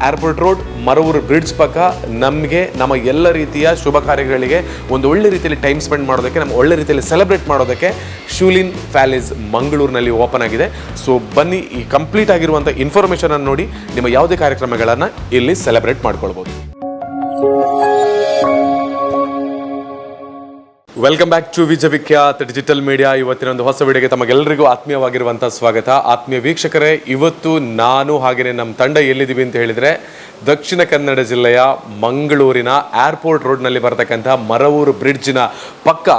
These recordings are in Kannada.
ಏರ್ಪೋರ್ಟ್ ರೋಡ್, ಮರವೂರು ಬ್ರಿಡ್ಜ್ ಪಕ್ಕ ನಮಗೆ ನಮ್ಮ ಎಲ್ಲ ರೀತಿಯ ಶುಭ ಕಾರ್ಯಗಳಿಗೆ ಒಂದು ಒಳ್ಳೆ ರೀತಿಯಲ್ಲಿ ಟೈಮ್ ಸ್ಪೆಂಡ್ ಮಾಡೋದಕ್ಕೆ, ನಮ್ಮ ಒಳ್ಳೆ ರೀತಿಯಲ್ಲಿ ಸೆಲೆಬ್ರೇಟ್ ಮಾಡೋದಕ್ಕೆ ಶೂಲಿನ್ ಪ್ಯಾಲೇಸ್ ಮಂಗಳೂರಿನಲ್ಲಿ ಓಪನ್ ಆಗಿದೆ. ಸೊ ಬನ್ನಿ, ಈ ಕಂಪ್ಲೀಟ್ ಆಗಿರುವಂಥ ಇನ್ಫಾರ್ಮೇಷನ್ ಅನ್ನು ನೋಡಿ ನಿಮ್ಮ ಯಾವುದೇ ಕಾರ್ಯಕ್ರಮಗಳನ್ನು ಇಲ್ಲಿ ಸೆಲೆಬ್ರೇಟ್ ಮಾಡ್ಕೊಳ್ಬೋದು. Welcome back to Vijayavikhyat digital media. ಇವತ್ತಿನ ಒಂದು ಹೊಸ ವಿಡಿಯೋಗೆ ತಮಗೆಲ್ಲರಿಗೂ ಆತ್ಮೀಯವಾಗಿರುವಂಥ ಸ್ವಾಗತ. ಆತ್ಮೀಯ ವೀಕ್ಷಕರೇ, ಇವತ್ತು ನಾನು ಹಾಗೆಯೇ ನಮ್ಮ ತಂಡ ಎಲ್ಲಿದ್ದೀವಿ ಅಂತ ಹೇಳಿದರೆ ದಕ್ಷಿಣ ಕನ್ನಡ ಜಿಲ್ಲೆಯ ಮಂಗಳೂರಿನ ಏರ್ಪೋರ್ಟ್ ರೋಡ್ನಲ್ಲಿ ಬರತಕ್ಕಂಥ ಮರವೂರು ಬ್ರಿಡ್ಜಿನ ಪಕ್ಕ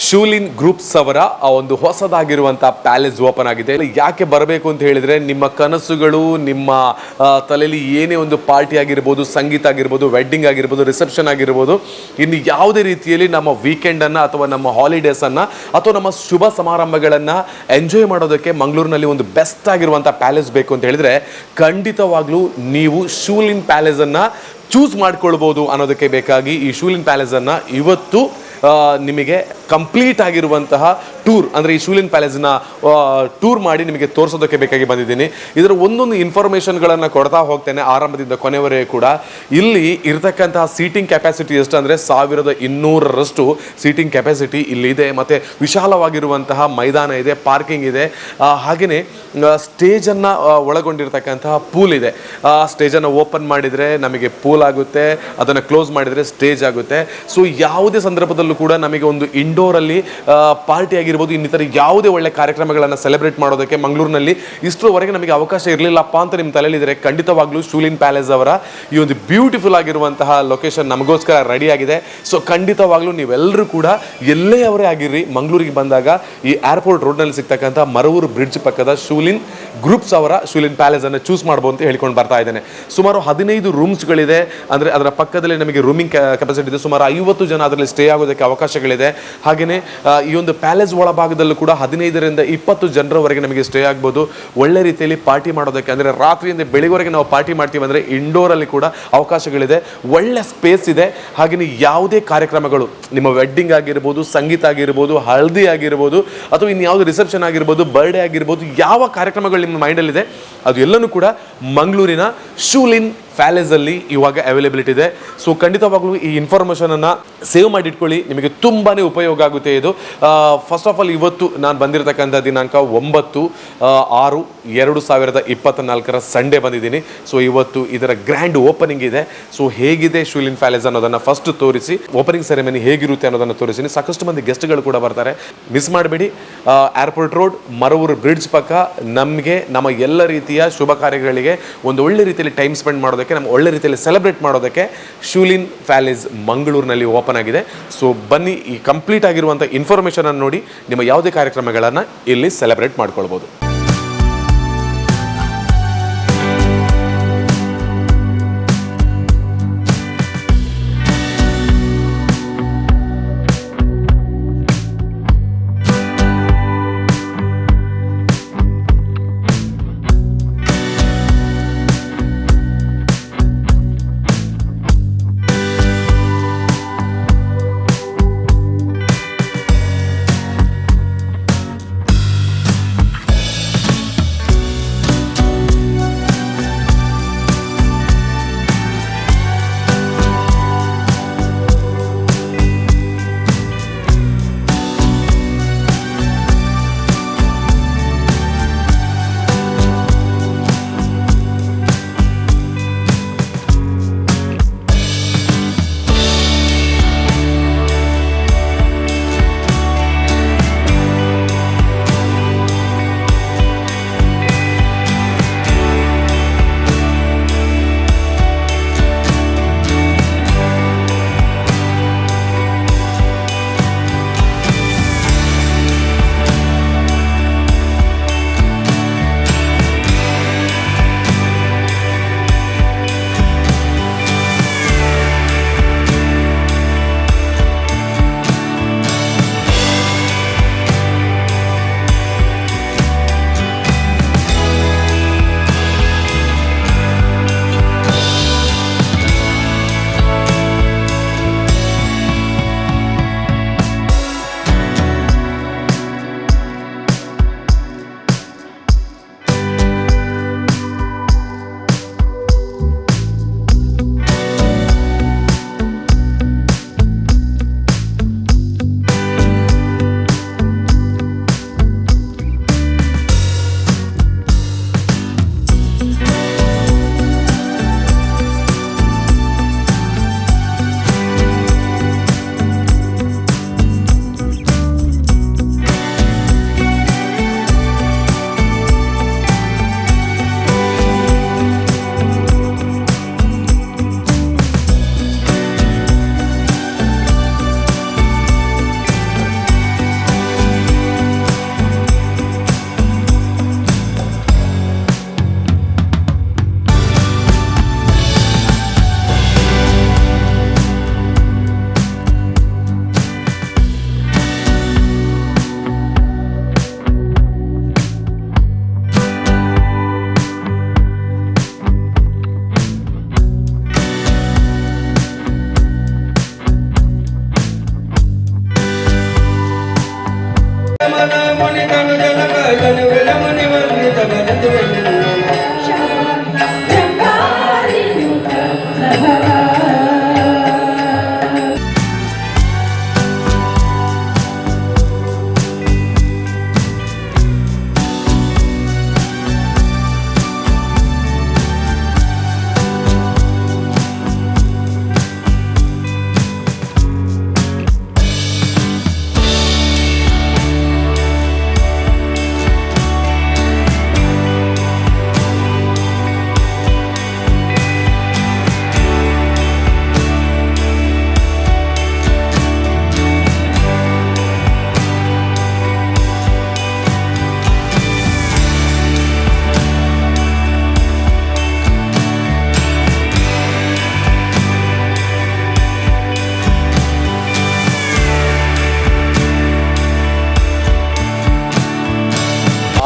ಶೂಲಿನ್ ಗ್ರೂಪ್ಸ್ ಅವರ ಒಂದು ಹೊಸದಾಗಿರುವಂಥ ಪ್ಯಾಲೇಸ್ ಓಪನ್ ಆಗಿದೆ. ಯಾಕೆ ಬರಬೇಕು ಅಂತ ಹೇಳಿದರೆ, ನಿಮ್ಮ ಕನಸುಗಳು, ನಿಮ್ಮ ತಲೆಯಲ್ಲಿ ಏನೇ ಒಂದು ಪಾರ್ಟಿ ಆಗಿರ್ಬೋದು, ಸಂಗೀತ ಆಗಿರ್ಬೋದು, ವೆಡ್ಡಿಂಗ್ ಆಗಿರ್ಬೋದು, ರಿಸೆಪ್ಷನ್ ಆಗಿರ್ಬೋದು, ಇನ್ನು ಯಾವುದೇ ರೀತಿಯಲ್ಲಿ ನಮ್ಮ ವೀಕೆಂಡನ್ನು ಅಥವಾ ನಮ್ಮ ಹಾಲಿಡೇಸನ್ನು ಅಥವಾ ನಮ್ಮ ಶುಭ ಸಮಾರಂಭಗಳನ್ನು ಎಂಜಾಯ್ ಮಾಡೋದಕ್ಕೆ ಮಂಗಳೂರಿನಲ್ಲಿ ಒಂದು ಬೆಸ್ಟ್ ಆಗಿರುವಂಥ ಪ್ಯಾಲೇಸ್ ಬೇಕು ಅಂತ ಹೇಳಿದರೆ ಖಂಡಿತವಾಗ್ಲೂ ನೀವು ಶೂಲಿನ್ ಪ್ಯಾಲೇಸನ್ನು ಚೂಸ್ ಮಾಡ್ಕೊಳ್ಬೋದು. ಅನ್ನೋದಕ್ಕೆ ಬೇಕಾಗಿ ಈ ಶೂಲಿನ್ ಪ್ಯಾಲೇಸನ್ನು ಇವತ್ತು ನಿಮಗೆ ಕಂಪ್ಲೀಟ್ ಆಗಿರುವಂತಹ ಟೂರ್, ಅಂದರೆ ಈ ಶೂಲಿನ್ ಪ್ಯಾಲೇಸ್ನ ಟೂರ್ ಮಾಡಿ ನಿಮಗೆ ತೋರಿಸೋದಕ್ಕೆ ಬೇಕಾಗಿ ಬಂದಿದ್ದೀನಿ. ಇದರ ಒಂದೊಂದು ಇನ್ಫಾರ್ಮೇಷನ್ಗಳನ್ನು ಕೊಡ್ತಾ ಹೋಗ್ತೇನೆ ಆರಂಭದಿಂದ ಕೊನೆವರೆಗೆ ಕೂಡ. ಇಲ್ಲಿ ಇರತಕ್ಕಂತಹ ಸೀಟಿಂಗ್ ಕೆಪಾಸಿಟಿ ಎಷ್ಟು ಅಂದರೆ 1200ರಷ್ಟು ಸೀಟಿಂಗ್ ಕೆಪಾಸಿಟಿ ಇಲ್ಲಿದೆ. ಮತ್ತು ವಿಶಾಲವಾಗಿರುವಂತಹ ಮೈದಾನ ಇದೆ, ಪಾರ್ಕಿಂಗ್ ಇದೆ, ಹಾಗೆಯೇ ಸ್ಟೇಜನ್ನು ಒಳಗೊಂಡಿರ್ತಕ್ಕಂತಹ ಪೂಲ್ ಇದೆ. ಸ್ಟೇಜನ್ನು ಓಪನ್ ಮಾಡಿದರೆ ನಮಗೆ ಪೂಲ್ ಆಗುತ್ತೆ, ಅದನ್ನು ಕ್ಲೋಸ್ ಮಾಡಿದರೆ ಸ್ಟೇಜ್ ಆಗುತ್ತೆ. ಸೊ ಯಾವುದೇ ಸಂದರ್ಭದಲ್ಲೂ ಕೂಡ ನಮಗೆ ಒಂದು ಇಂಡೋರಲ್ಲಿ ಪಾರ್ಟಿ ಆಗಿರ್ಬೋದು, ಇನ್ನಿತರ ಯಾವುದೇ ಒಳ್ಳೆ ಕಾರ್ಯಕ್ರಮಗಳನ್ನು ಸೆಲೆಬ್ರೇಟ್ ಮಾಡೋದಕ್ಕೆ ಮಂಗಳೂರಿನಲ್ಲಿ ಇಷ್ಟರವರೆಗೆ ನಮಗೆ ಅವಕಾಶ ಇರಲಿಲ್ಲಪ್ಪ ಅಂತ ನಿಮ್ಮ ತಲೆಯಲ್ಲಿದ್ದರೆ ಖಂಡಿತವಾಗ್ಲೂ ಶೂಲಿನ್ ಪ್ಯಾಲೇಸ್ ಅವರ ಈ ಒಂದು ಬ್ಯೂಟಿಫುಲ್ ಆಗಿರುವಂತಹ ಲೊಕೇಶನ್ ನಮಗೋಸ್ಕರ ರೆಡಿ ಆಗಿದೆ. ಸೊ ಖಂಡಿತವಾಗ್ಲೂ ನೀವೆಲ್ಲರೂ ಕೂಡ ಎಲ್ಲೇ ಅವರೇ ಆಗಿರ್ರಿ, ಮಂಗಳೂರಿಗೆ ಬಂದಾಗ ಈ ಏರ್ಪೋರ್ಟ್ ರೋಡ್ನಲ್ಲಿ ಸಿಗ್ತಕ್ಕಂಥ ಮರವೂರು ಬ್ರಿಡ್ಜ್ ಪಕ್ಕದ ಶೂಲಿನ್ ಗ್ರೂಪ್ಸ್ ಅವರ ಶೂಲಿನ್ ಪ್ಯಾಲೇಸನ್ನು ಚೂಸ್ ಮಾಡ್ಬೋದು ಅಂತ ಹೇಳ್ಕೊಂಡು ಬರ್ತಾ ಇದ್ದೇನೆ. ಸುಮಾರು 15 ರೂಮ್ಸ್ಗಳಿದೆ. ಅಂದರೆ ಅದರ ಪಕ್ಕದಲ್ಲಿ ನಮಗೆ ರೂಮಿಂಗ್ ಕೆಪಾಸಿಟಿ ಇದೆ. ಸುಮಾರು 50 ಜನ ಅದರಲ್ಲಿ ಸ್ಟೇ ಆಗೋದಕ್ಕೆ ಅವಕಾಶಗಳಿದೆ. ಹಾಗೆಯೇ ಈ ಒಂದು ಪ್ಯಾಲೇಸ್ ಒಳಭಾಗದಲ್ಲೂ ಕೂಡ 15ರಿಂದ 20 ಜನರವರೆಗೆ ನಮಗೆ ಸ್ಟೇ ಆಗ್ಬೋದು. ಒಳ್ಳೆ ರೀತಿಯಲ್ಲಿ ಪಾರ್ಟಿ ಮಾಡೋದಕ್ಕೆ, ಅಂದರೆ ರಾತ್ರಿಯಿಂದ ಬೆಳಿಗ್ಗೆವರೆಗೆ ನಾವು ಪಾರ್ಟಿ ಮಾಡ್ತೀವಿ ಅಂದರೆ ಇಂಡೋರಲ್ಲಿ ಕೂಡ ಅವಕಾಶಗಳಿದೆ. ಒಳ್ಳೆ ಸ್ಪೇಸ್ ಇದೆ. ಹಾಗೆಯೇ ಯಾವುದೇ ಕಾರ್ಯಕ್ರಮಗಳು, ನಿಮ್ಮ ವೆಡ್ಡಿಂಗ್ ಆಗಿರ್ಬೋದು, ಸಂಗೀತ ಆಗಿರ್ಬೋದು, ಹಳದಿ ಆಗಿರ್ಬೋದು, ಅಥವಾ ಇನ್ನು ಯಾವುದು ರಿಸೆಪ್ಷನ್ ಆಗಿರ್ಬೋದು, ಬರ್ಡೇ ಆಗಿರ್ಬೋದು, ಯಾವ ಕಾರ್ಯಕ್ರಮಗಳು ನಿಮ್ಮ ಮೈಂಡಲ್ಲಿದೆ ಅದು ಎಲ್ಲನೂ ಕೂಡ ಮಂಗಳೂರಿನ ಶೂಲಿನ್ ಪ್ಯಾಲೇಸಲ್ಲಿ ಇವಾಗ ಅವೈಲೇಬಿಲಿಟಿ ಇದೆ. ಸೊ ಖಂಡಿತವಾಗ್ಲೂ ಈ ಇನ್ಫಾರ್ಮೇಷನನ್ನು ಸೇವ್ ಮಾಡಿ ಇಟ್ಕೊಳ್ಳಿ, ನಿಮಗೆ ತುಂಬಾ ಉಪಯೋಗ ಆಗುತ್ತೆ ಇದು. ಫಸ್ಟ್ ಆಫ್ ಆಲ್, ಇವತ್ತು ನಾನು ಬಂದಿರತಕ್ಕಂಥ ದಿನಾಂಕ 9/6/2024 ಸಂಡೇ ಬಂದಿದ್ದೀನಿ. ಸೊ ಇವತ್ತು ಇದರ ಗ್ರ್ಯಾಂಡ್ ಓಪನಿಂಗ್ ಇದೆ. ಸೊ ಹೇಗಿದೆ ಶೂಲಿನ್ ಪ್ಯಾಲೇಸ್ ಅನ್ನೋದನ್ನು ಫಸ್ಟ್ ತೋರಿಸಿ, ಓಪನಿಂಗ್ ಸೆರೆಮನಿ ಹೇಗಿರುತ್ತೆ ಅನ್ನೋದನ್ನು ತೋರಿಸಿ. ಸಾಕಷ್ಟು ಮಂದಿ ಗೆಸ್ಟ್ಗಳು ಕೂಡ ಬರ್ತಾರೆ, ಮಿಸ್ ಮಾಡಬೇಡಿ. ಏರ್ಪೋರ್ಟ್ ರೋಡ್, ಮರವೂರು ಬ್ರಿಡ್ಜ್ ಪಕ್ಕ ನಮಗೆ ನಮ್ಮ ಎಲ್ಲ ರೀತಿಯ ಶುಭ ಕಾರ್ಯಗಳಿಗೆ ಒಂದು ಒಳ್ಳೆ ರೀತಿಯಲ್ಲಿ ಟೈಮ್ ಸ್ಪೆಂಡ್ ಮಾಡೋದಕ್ಕೆ, ನಮ್ಮ ಒಳ್ಳೆ ರೀತಿಯಲ್ಲಿ ಸೆಲೆಬ್ರೇಟ್ ಮಾಡೋದಕ್ಕೆ ಶೂಲಿನ್ ಪ್ಯಾಲೇಸ್ ಮಂಗಳೂರಿನಲ್ಲಿ ಓಪನ್ ಆಗಿದೆ. ಸೊ ಬನ್ನಿ, ಈ ಕಂಪ್ಲೀಟ್ ಆಗಿರುವಂಥ ಇನ್ಫಾರ್ಮೇಷನ್ ಅನ್ನು ನೋಡಿ ನಿಮ್ಮ ಯಾವುದೇ ಕಾರ್ಯಕ್ರಮಗಳನ್ನು ಇಲ್ಲಿ ಸೆಲೆಬ್ರೇಟ್ ಮಾಡ್ಕೊಳ್ಬೋದು.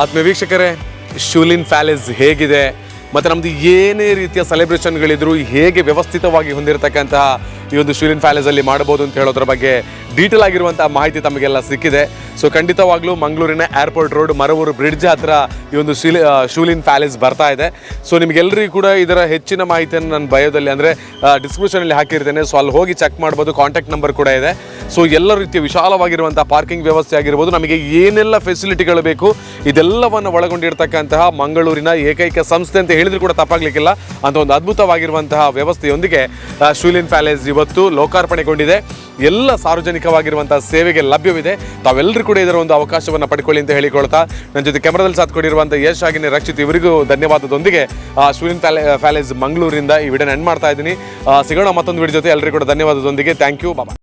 ಆತ್ಮೀಯ ವೀಕ್ಷಕರೇ, ಶೂಲಿನ್ ಪ್ಯಾಲೇಸ್ ಹೇಗಿದೆ ಮತ್ತು ನಮ್ಮದು ಏನೇ ರೀತಿಯ ಸೆಲೆಬ್ರೇಷನ್ಗಳಿದ್ರು ಹೇಗೆ ವ್ಯವಸ್ಥಿತವಾಗಿ ಹೊಂದಿರತಕ್ಕಂತಹ ಈ ಒಂದು ಶೂಲಿನ್ ಪ್ಯಾಲೇಸಲ್ಲಿ ಮಾಡ್ಬೋದು ಅಂತ ಹೇಳೋದ್ರ ಬಗ್ಗೆ ಡೀಟೇಲ್ ಆಗಿರುವಂಥ ಮಾಹಿತಿ ತಮಗೆಲ್ಲ ಸಿಕ್ಕಿದೆ. ಸೊ ಖಂಡಿತವಾಗ್ಲೂ ಮಂಗಳೂರಿನ ಏರ್ಪೋರ್ಟ್ ರೋಡ್ ಮರವೂರು ಬ್ರಿಡ್ಜ್ ಹತ್ರ ಈ ಒಂದು ಶೂಲಿನ್ ಪ್ಯಾಲೇಸ್ ಬರ್ತಾ ಇದೆ. ಸೊ ನಿಮಗೆಲ್ಲರಿಗೂ ಕೂಡ ಇದರ ಹೆಚ್ಚಿನ ಮಾಹಿತಿಯನ್ನು ನಾನು ಬಯೋದಲ್ಲಿ ಅಂದರೆ ಡಿಸ್ಕ್ರಿಪ್ಷನಲ್ಲಿ ಹಾಕಿರ್ತೇನೆ. ಸೊ ಅಲ್ಲಿ ಹೋಗಿ ಚೆಕ್ ಮಾಡ್ಬೋದು. ಕಾಂಟ್ಯಾಕ್ಟ್ ನಂಬರ್ ಕೂಡ ಇದೆ. ಸೊ ಎಲ್ಲ ರೀತಿಯ ವಿಶಾಲವಾಗಿರುವಂಥ ಪಾರ್ಕಿಂಗ್ ವ್ಯವಸ್ಥೆ ಆಗಿರ್ಬೋದು, ನಮಗೆ ಏನೆಲ್ಲ ಫೆಸಿಲಿಟಿಗಳು ಬೇಕು ಇದೆಲ್ಲವನ್ನು ಒಳಗೊಂಡಿರ್ತಕ್ಕಂತಹ ಮಂಗಳೂರಿನ ಏಕೈಕ ಸಂಸ್ಥೆ ಅಂತ ಹೇಳಿದ್ರು ಕೂಡ ತಪ್ಪಾಗಲಿಕ್ಕಿಲ್ಲ ಅಂತ ಒಂದು ಅದ್ಭುತವಾಗಿರುವಂತಹ ವ್ಯವಸ್ಥೆಯೊಂದಿಗೆ ಶೂಲಿನ್ ಪ್ಯಾಲೇಸ್ ಇವತ್ತು ಲೋಕಾರ್ಪಣೆಗೊಂಡಿದೆ. ಎಲ್ಲ ಸಾರ್ವಜನಿಕವಾಗಿರುವಂತಹ ಸೇವೆಗೆ ಲಭ್ಯವಿದೆ. ತಾವೆಲ್ಲರೂ ಕೂಡ ಇದರ ಒಂದು ಅವಕಾಶವನ್ನು ಪಡ್ಕೊಳ್ಳಿ ಅಂತ ಹೇಳಿಕೊಳ್ತಾ ನನ್ನ ಜೊತೆ ಕ್ಯಾಮರಾದಲ್ಲಿ ಸಾಥ್ ಕೊಟ್ಟಿರುವಂಥ ಯಶ್ ಹಾಗೆಯೇ ರಕ್ಷಿತ್ ಇವರಿಗೂ ಧನ್ಯವಾದದೊಂದಿಗೆ ಶೂಲಿನ್ ಪ್ಯಾಲೇಸ್ ಮಂಗಳೂರಿಂದ ಈ ವಿಡಿಯೋನ ಎಂಡ್ ಮಾಡ್ತಾ ಇದ್ದೀನಿ. ಸಿಗೋಣ ಮತ್ತೊಂದು ವಿಡಿಯೋ ಜೊತೆ. ಎಲ್ಲರಿಗೂ ಕೂಡ ಧನ್ಯವಾದದೊಂದಿಗೆ. Thank you. ಬಾಬಾ.